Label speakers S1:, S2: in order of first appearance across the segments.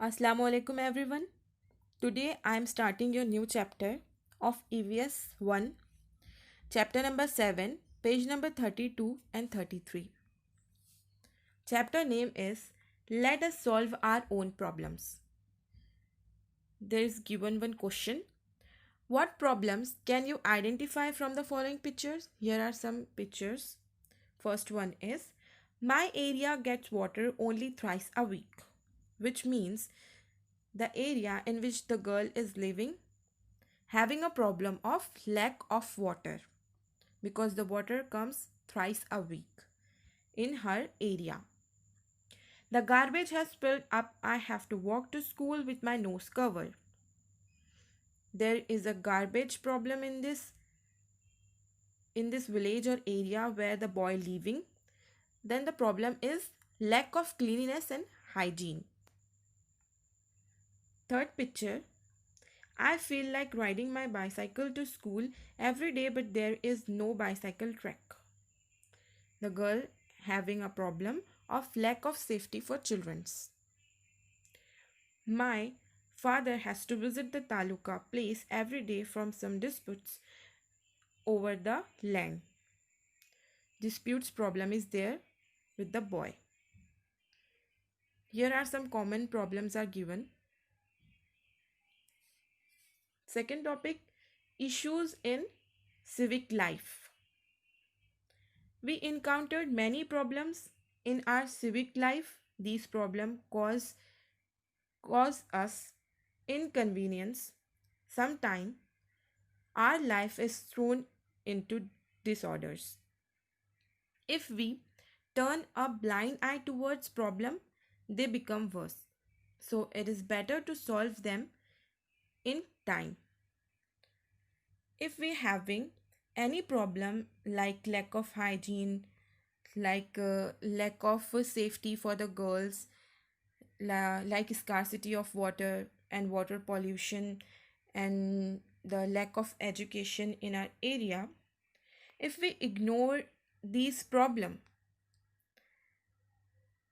S1: Assalamu alaikum everyone. Today I am starting your new chapter of EVS-I, chapter number 7, page number 32 and 33. Chapter name is Let us solve our own problems. There is given one question. What problems can you identify from the following pictures? Here are some pictures. First one is my area gets water only thrice a week, which means the area in which the girl is living having a problem of lack of water because the water comes thrice a week in her area. The garbage has spilled up. I have to walk to school with my nose covered. There is a garbage problem in this village or area where the boy living. Then the problem is lack of cleanliness and hygiene. Third picture, I feel like riding my bicycle to school every day, but there is no bicycle track. The girl having a problem of lack of safety for children. My father has to visit the taluka place every day from some disputes over the land. Disputes problem is there with the boy. Here are some common problems are given. Second topic, issues in civic life. We encountered many problems in our civic life. These problems cause us inconvenience. Sometimes our life is thrown into disorders. If we turn a blind eye towards problem, they become worse. So it is better to solve them in time. If we having any problem like lack of hygiene, like lack of safety for the girls, like scarcity of water and water pollution and the lack of education in our area, if we ignore these problems,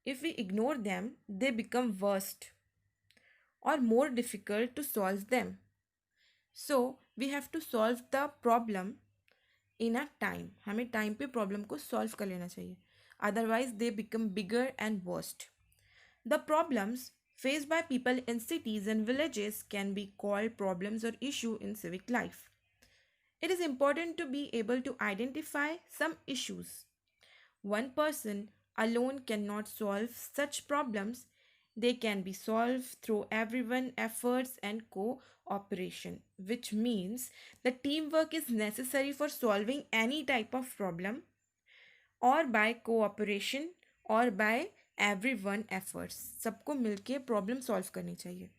S1: if we ignore them, they become worst or more difficult to solve them. So we have to solve the problem in a time. हमें time पे problem को solve कर लेना चाहिए. Otherwise they become bigger and worst. The problems faced by people in cities and villages can be called problems or issue in civic life. It is important to be able to identify some issues. One person alone cannot solve such problems. They can be solved through everyone efforts and cooperation, which means the teamwork is necessary for solving any type of problem or by cooperation or by everyone efforts. सबको मिलके problem solve करनी चाहिए.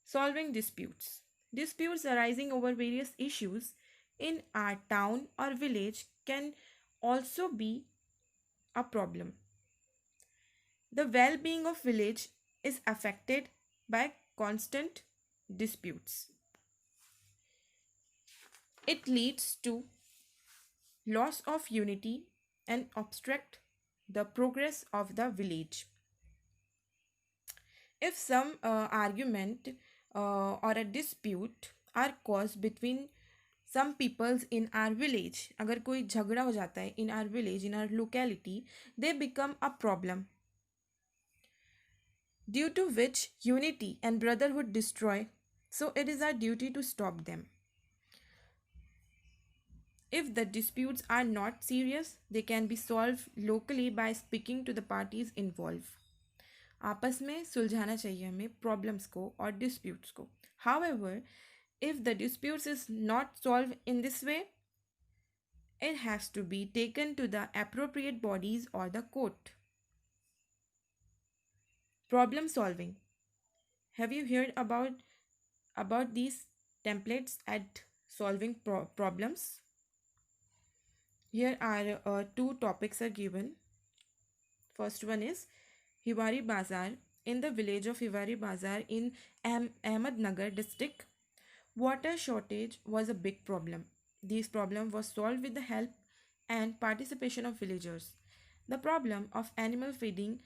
S1: Solving disputes. Disputes arising over various issues in our town or village can also be a problem. The well-being of village is affected by constant disputes. It leads to loss of unity and obstruct the progress of the village. If some argument or a dispute are caused between some peoples in our village, अगर कोई झगड़ा हो जाता है in our village, in our locality, they become a problem, due to which unity and brotherhood destroy. So it is our duty to stop them. If the disputes are not serious, they can be solved locally by speaking to the parties involved. आपस में सुलझाना चाहिए हमें problems को और disputes को. However, if the disputes is not solved in this way, it has to be taken to the appropriate bodies or the court. Problem solving. Have you heard about these templates at solving problems? Here are two topics are given. First one is Hiwari Bazar. In the village of Hiwari Bazar in Ahmednagar district, water shortage was a big problem. This problem was solved with the help and participation of villagers. The problem of animal feeding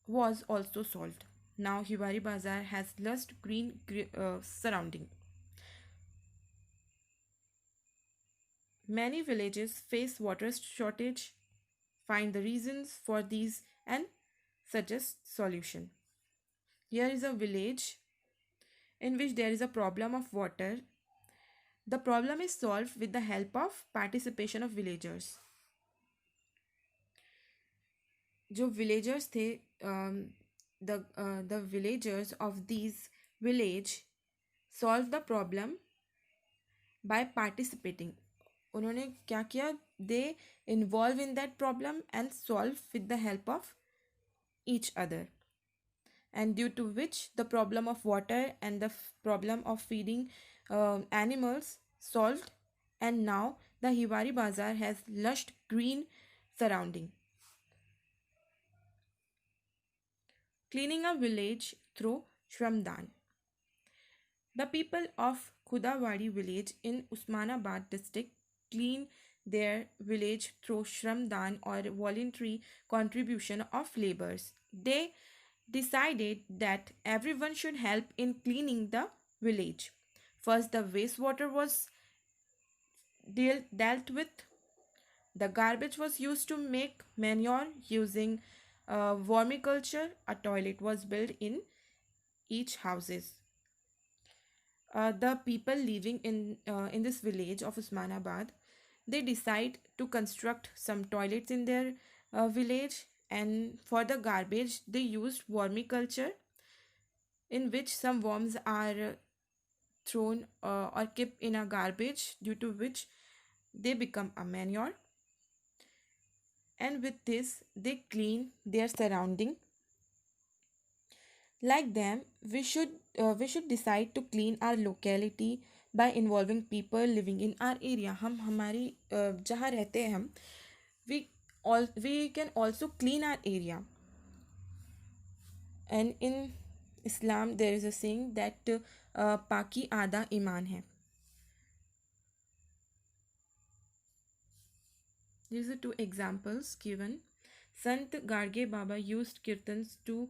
S1: was also solved. Now Hiwari Bazaar has lush green surrounding. Many villages face water shortage, find the reasons for these and suggest solution. Here is a village in which there is a problem of water. The problem is solved with the help of participation of villagers. जो villagers थे, the villagers of these village solved the problem by participating. उन्होंने क्या किया? They involve in that problem and solve with the help of each other, and due to which the problem of water and the problem of feeding animals solved, and now the Hiwari Bazaar has lush green surrounding. Cleaning a village through Shramdan. The people of Khudawadi village in Usmanabad district clean their village through Shramdan or voluntary contribution of laborers. They decided that everyone should help in cleaning the village. First, the wastewater was dealt with. The garbage was used to make manure using vermiculture. A toilet was built in each houses. The people living in this village of Usmanabad, they decide to construct some toilets in their village, and for the garbage they used vermiculture, in which some worms are thrown or kept in a garbage, due to which they become a manure, and with this they clean their surrounding. Like them, we should decide to clean our locality by involving people living in our area. हम हमारी जहाँ रहते हैं हम, we can also clean our area. And in Islam there is a saying that पाकी आधा ईमान है. These are two examples given. Sant Garge Baba used kirtans to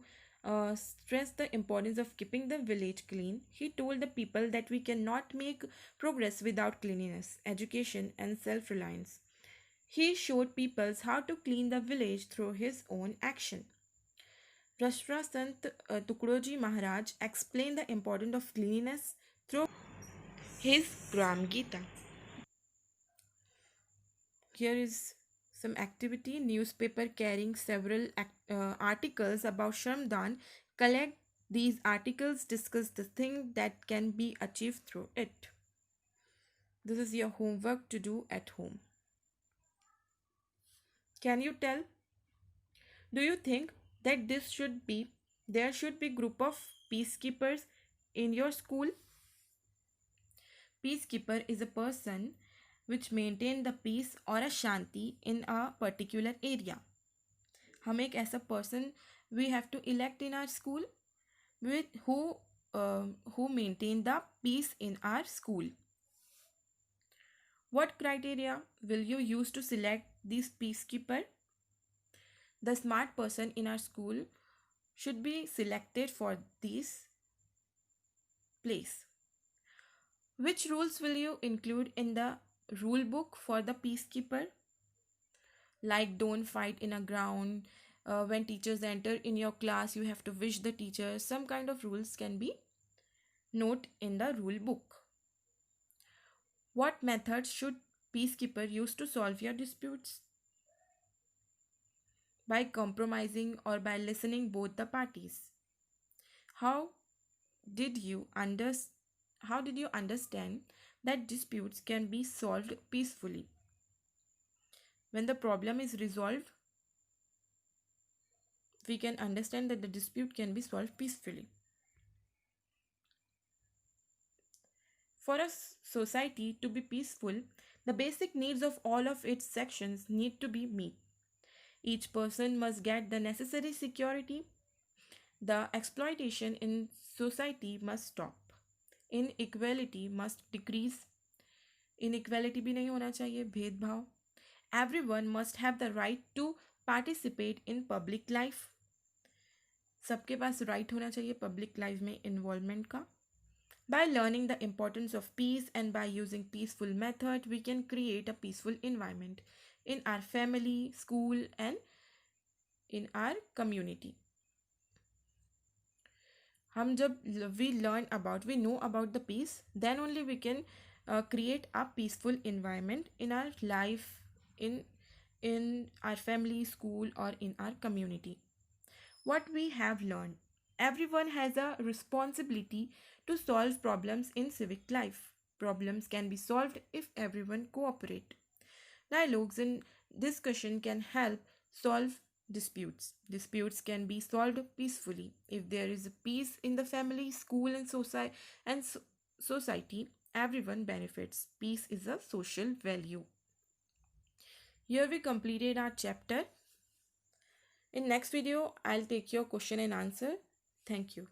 S1: stress the importance of keeping the village clean. He told the people that we cannot make progress without cleanliness, education, and self reliance. He showed people how to clean the village through his own action. Rashtra Sant Tukroji Maharaj explained the importance of cleanliness through his Gram Gita. Here is some activity. Newspaper carrying several articles about Shramdan. Collect these articles, discuss the thing that can be achieved through it. This is your homework to do at home. Can you tell? Do you think that there should be group of peacekeepers in your school? Peacekeeper is a person which maintain the peace or a shanti in a particular area. हम एक ऐसा person we have to elect in our school with who maintain the peace in our school. What criteria will you use to select this peacekeeper? The smart person in our school should be selected for this place. Which rules will you include in the rule book for the peacekeeper? Like don't fight in a ground. When teachers enter in your class, you have to wish the teacher. Some kind of rules can be note in the rule book. What methods should peacekeeper use to solve your disputes? By compromising or by listening both the parties. How did you understand that disputes can be solved peacefully? When the problem is resolved, we can understand that the dispute can be solved peacefully. For a society to be peaceful, the basic needs of all of its sections need to be met. Each person must get the necessary security. The exploitation in society must stop. Inequality must decrease. Inequality भी नहीं होना चाहिए, भेदभाव. Everyone must have the right to participate in public life. सबके पास right होना चाहिए public life में involvement का. By learning the importance of peace and by using peaceful method, we can create a peaceful environment in our family, school, and in our community. हम जब we know about the peace, then only we can create a peaceful environment in our life, in in our family, school, or in our community. What we have learned: everyone has a responsibility to solve problems in civic life. Problems can be solved if everyone cooperate. Dialogues and discussion can help solve disputes. Disputes can be solved peacefully. If there is peace in the family, school, and society, everyone benefits. Peace is a social value. Here we completed our chapter. In next video, I'll take your question and answer. Thank you.